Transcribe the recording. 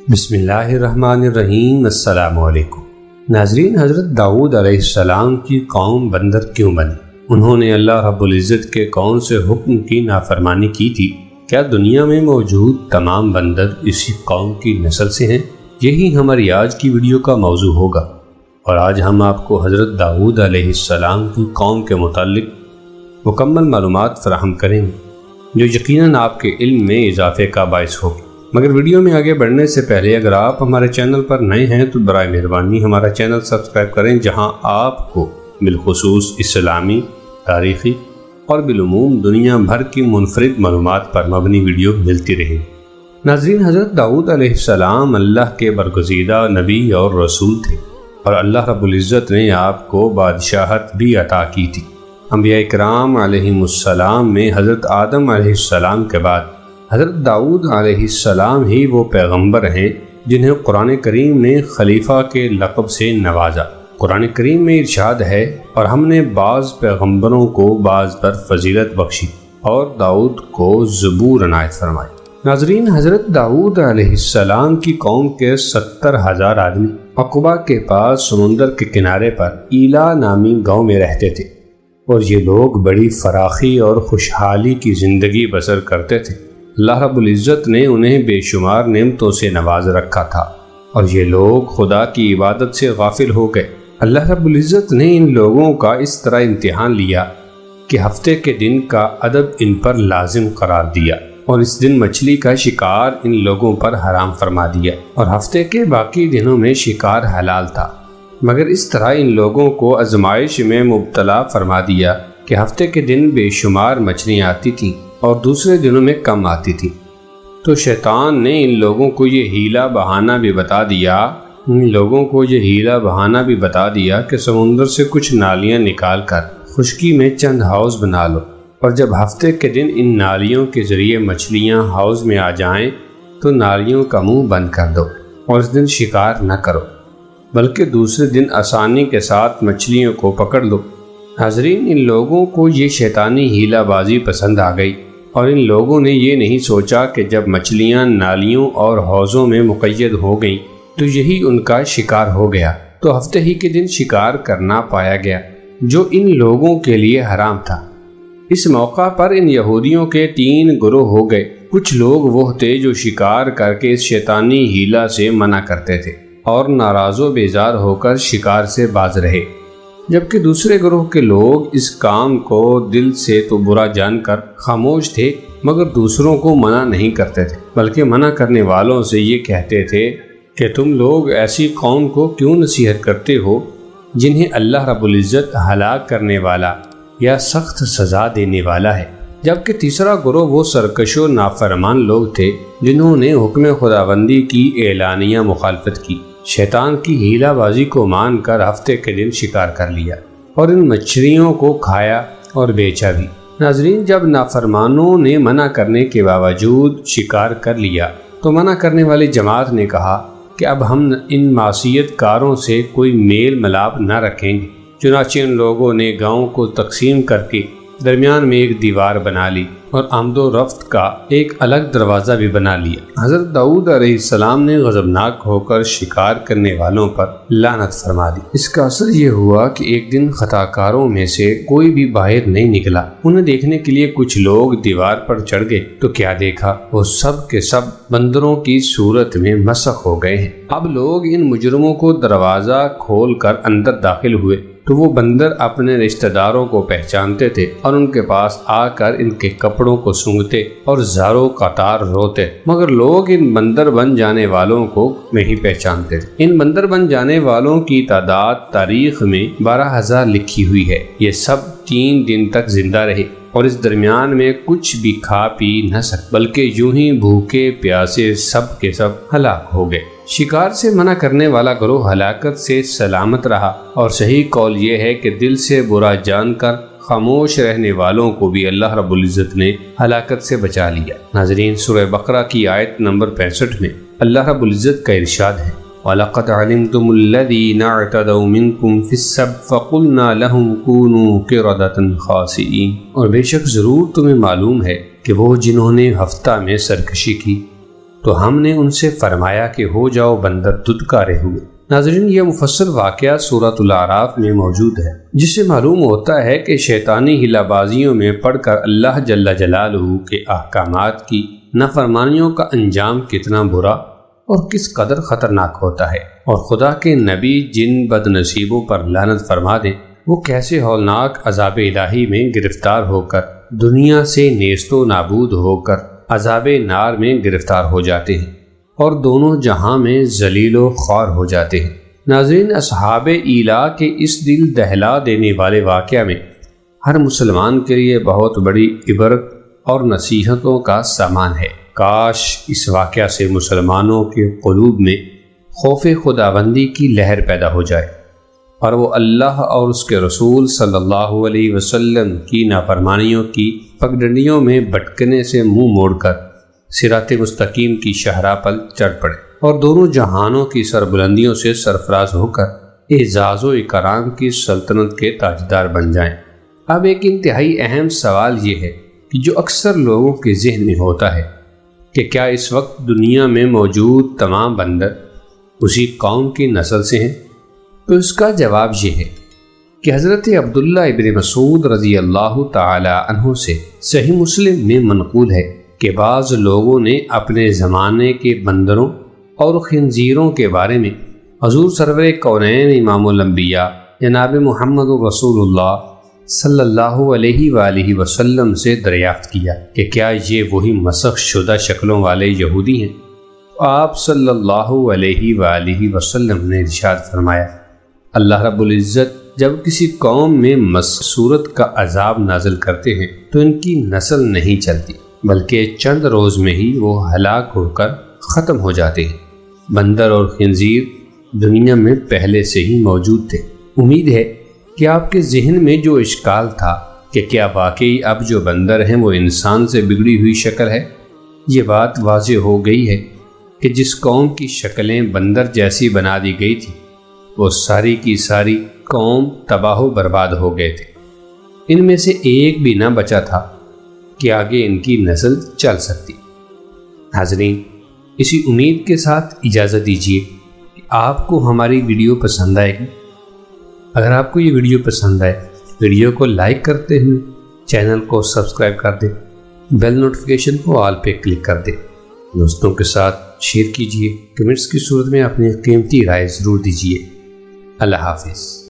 بسم اللہ الرحمن الرحیم۔ السلام علیکم ناظرین، حضرت داؤد علیہ السلام کی قوم بندر کیوں بنی؟ انہوں نے اللہ رب العزت کے کون سے حکم کی نافرمانی کی تھی؟ کیا دنیا میں موجود تمام بندر اسی قوم کی نسل سے ہیں؟ یہی ہماری آج کی ویڈیو کا موضوع ہوگا، اور آج ہم آپ کو حضرت داؤد علیہ السلام کی قوم کے متعلق مکمل معلومات فراہم کریں گے، جو یقیناً آپ کے علم میں اضافے کا باعث ہوگی۔ مگر ویڈیو میں آگے بڑھنے سے پہلے اگر آپ ہمارے چینل پر نئے ہیں تو برائے مہربانی ہمارا چینل سبسکرائب کریں، جہاں آپ کو بالخصوص اسلامی، تاریخی اور بالعموم دنیا بھر کی منفرد معلومات پر مبنی ویڈیو ملتی رہے۔ ناظرین، حضرت داؤد علیہ السلام اللہ کے برگزیدہ نبی اور رسول تھے، اور اللہ رب العزت نے آپ کو بادشاہت بھی عطا کی تھی۔ انبیاء کرام علیہم السلام میں حضرت آدم علیہ السلام کے بعد حضرت داؤد علیہ السلام ہی وہ پیغمبر ہیں جنہیں قرآن کریم نے خلیفہ کے لقب سے نوازا۔ قرآن کریم میں ارشاد ہے، اور ہم نے بعض پیغمبروں کو بعض پر فضیلت بخشی اور داؤد کو زبور عنایت فرمائی۔ ناظرین، حضرت داؤد علیہ السلام کی قوم کے 70,000 آدمی عقبہ کے پاس سمندر کے کنارے پر ایلا نامی گاؤں میں رہتے تھے، اور یہ لوگ بڑی فراخی اور خوشحالی کی زندگی بسر کرتے تھے۔ اللہ رب العزت نے انہیں بے شمار نعمتوں سے نواز رکھا تھا، اور یہ لوگ خدا کی عبادت سے غافل ہو گئے۔ اللہ رب العزت نے ان لوگوں کا اس طرح امتحان لیا کہ ہفتے کے دن کا ادب ان پر لازم قرار دیا، اور اس دن مچھلی کا شکار ان لوگوں پر حرام فرما دیا، اور ہفتے کے باقی دنوں میں شکار حلال تھا۔ مگر اس طرح ان لوگوں کو آزمائش میں مبتلا فرما دیا کہ ہفتے کے دن بے شمار مچھلیاں آتی تھیں اور دوسرے دنوں میں کم آتی تھی۔ تو شیطان نے ان لوگوں کو یہ ہیلا بہانہ بھی بتا دیا کہ سمندر سے کچھ نالیاں نکال کر خشکی میں چند حوض بنا لو، اور جب ہفتے کے دن ان نالیوں کے ذریعے مچھلیاں حوض میں آ جائیں تو نالیوں کا منہ بند کر دو، اور اس دن شکار نہ کرو، بلکہ دوسرے دن آسانی کے ساتھ مچھلیوں کو پکڑ لو۔ حاضرین، ان لوگوں کو یہ شیطانی ہیلا بازی پسند آ گئی، اور ان لوگوں نے یہ نہیں سوچا کہ جب مچھلیاں نالیوں اور حوضوں میں مقید ہو گئیں تو یہی ان کا شکار ہو گیا، تو ہفتے ہی کے دن شکار کرنا پایا گیا، جو ان لوگوں کے لیے حرام تھا۔ اس موقع پر ان یہودیوں کے 3 گروہ ہو گئے۔ کچھ لوگ وہ تھے جو شکار کر کے اس شیطانی ہیلا سے منع کرتے تھے اور ناراض و بیزار ہو کر شکار سے باز رہے، جبکہ دوسرے گروہ کے لوگ اس کام کو دل سے تو برا جان کر خاموش تھے، مگر دوسروں کو منع نہیں کرتے تھے، بلکہ منع کرنے والوں سے یہ کہتے تھے کہ تم لوگ ایسی قوم کو کیوں نصیحت کرتے ہو جنہیں اللہ رب العزت ہلاک کرنے والا یا سخت سزا دینے والا ہے۔ جبکہ تیسرا گروہ وہ سرکش و نافرمان لوگ تھے جنہوں نے حکم خداوندی کی اعلانیہ مخالفت کی، شیطان کی ہیلا بازی کو مان کر ہفتے کے دن شکار کر لیا، اور ان مچھلیوں کو کھایا اور بیچا بھی۔ ناظرین، جب نافرمانوں نے منع کرنے کے باوجود شکار کر لیا تو منع کرنے والی جماعت نے کہا کہ اب ہم ان معصیت کاروں سے کوئی میل ملاپ نہ رکھیں گے۔ چنانچہ ان لوگوں نے گاؤں کو تقسیم کر کے درمیان میں ایک دیوار بنا لی اور آمد و رفت کا ایک الگ دروازہ بھی بنا لیا۔ حضرت داؤد علیہ السلام نے غضبناک ہو کر شکار کرنے والوں پر لعنت فرما دی۔ اس کا اثر یہ ہوا کہ ایک دن خطا کاروں میں سے کوئی بھی باہر نہیں نکلا۔ انہیں دیکھنے کے لیے کچھ لوگ دیوار پر چڑھ گئے تو کیا دیکھا، وہ سب کے سب بندروں کی صورت میں مسخ ہو گئے ہیں۔ اب لوگ ان مجرموں کو دروازہ کھول کر اندر داخل ہوئے تو وہ بندر اپنے رشتہ داروں کو پہچانتے تھے، اور ان کے پاس آ کر ان کے کپڑوں کو سونگھتے اور زاروں قطار روتے، مگر لوگ ان بندر بن جانے والوں کو نہیں پہچانتے تھے۔ ان بندر بن جانے والوں کی تعداد تاریخ میں 12,000 لکھی ہوئی ہے۔ یہ سب 3 دن تک زندہ رہے، اور اس درمیان میں کچھ بھی کھا پی نہ سکے، بلکہ یوں ہی بھوکے پیاسے سب کے سب ہلاک ہو گئے۔ شکار سے منع کرنے والا گروہ ہلاکت سے سلامت رہا، اور صحیح قول یہ ہے کہ دل سے برا جان کر خاموش رہنے والوں کو بھی اللہ رب العزت نے ہلاکت سے بچا لیا۔ ناظرین، سورہ بقرہ کی آیت نمبر 65 میں اللہ رب العزت کا ارشاد ہے، وَلَقَدْ عَلِمْتُمُ الَّذِينَ اعْتَدَوْا مِنْكُمْ فِي السَّبْتِ فَقُلْنَا لَهُمْ كُونُوا قِرَدَةً خَاسِئِينَ۔ اور بے شک ضرور تمہیں معلوم ہے کہ وہ جنہوں نے ہفتہ میں سرکشی کی تو ہم نے ان سے فرمایا کہ ہو جاؤ بندر ددکارے ہوئے۔ ناظرین، یہ مفصل واقعہ سورۃ الاعراف میں موجود ہے، جس سے معلوم ہوتا ہے کہ شیطانی ہیلہ بازیوں میں پڑھ کر اللہ جل جلالہ کے احکامات کی نافرمانیوں کا انجام کتنا برا اور کس قدر خطرناک ہوتا ہے، اور خدا کے نبی جن بد نصیبوں پر لعنت فرما دیں وہ کیسے ہولناک عذاب الہی میں گرفتار ہو کر دنیا سے نیست و نابود ہو کر عذاب نار میں گرفتار ہو جاتے ہیں اور دونوں جہاں میں ذلیل و خوار ہو جاتے ہیں۔ ناظرین، اصحاب ایلا کے اس دل دہلا دینے والے واقعہ میں ہر مسلمان کے لیے بہت بڑی عبرت اور نصیحتوں کا سامان ہے۔ کاش اس واقعہ سے مسلمانوں کے قلوب میں خوف خداوندی کی لہر پیدا ہو جائے اور وہ اللہ اور اس کے رسول صلی اللہ علیہ وسلم کی نافرمانیوں کی پگڈنڈیوں میں بھٹکنے سے منہ موڑ کر صراط مستقیم کی شاہراہ پر چڑھ پڑے اور دونوں جہانوں کی سربلندیوں سے سرفراز ہو کر اعزاز و اکرام کی سلطنت کے تاجدار بن جائیں۔ اب ایک انتہائی اہم سوال یہ ہے کہ جو اکثر لوگوں کے ذہن میں ہوتا ہے کہ کیا اس وقت دنیا میں موجود تمام بندر اسی قوم کی نسل سے ہیں؟ تو اس کا جواب یہ ہے کہ حضرت عبداللہ ابن مسعود رضی اللہ تعالی عنہ سے صحیح مسلم میں منقول ہے کہ بعض لوگوں نے اپنے زمانے کے بندروں اور خنزیروں کے بارے میں حضور سرور کونین امام الانبیاء جناب محمد رسول اللہ صلی اللہ علیہ وآلہ وسلم سے دریافت کیا کہ کیا یہ وہی مسخ شدہ شکلوں والے یہودی ہیں؟ آپ صلی اللہ علیہ وآلہ وسلم نے ارشاد فرمایا، اللہ رب العزت جب کسی قوم میں مسورت کا عذاب نازل کرتے ہیں تو ان کی نسل نہیں چلتی، بلکہ چند روز میں ہی وہ ہلاک ہو کر ختم ہو جاتے ہیں۔ بندر اور خنزیر دنیا میں پہلے سے ہی موجود تھے۔ امید ہے کہ آپ کے ذہن میں جو اشکال تھا کہ کیا واقعی اب جو بندر ہیں وہ انسان سے بگڑی ہوئی شکل ہے، یہ بات واضح ہو گئی ہے کہ جس قوم کی شکلیں بندر جیسی بنا دی گئی تھی وہ ساری کی ساری قوم تباہ و برباد ہو گئے تھے۔ ان میں سے ایک بھی نہ بچا تھا کہ آگے ان کی نسل چل سکتی۔ ناظرین، اسی امید کے ساتھ اجازت دیجیے کہ آپ کو ہماری ویڈیو پسند آئے گی۔ اگر آپ کو یہ ویڈیو پسند آئے، ویڈیو کو لائک کرتے ہوئے چینل کو سبسکرائب کر دیں، بیل نوٹیفیکیشن کو آل پہ کلک کر دیں، دوستوں کے ساتھ شیئر کیجیے، کمنٹس کی صورت میں اپنی قیمتی رائے ضرور دیجیے۔ اللہ حافظ۔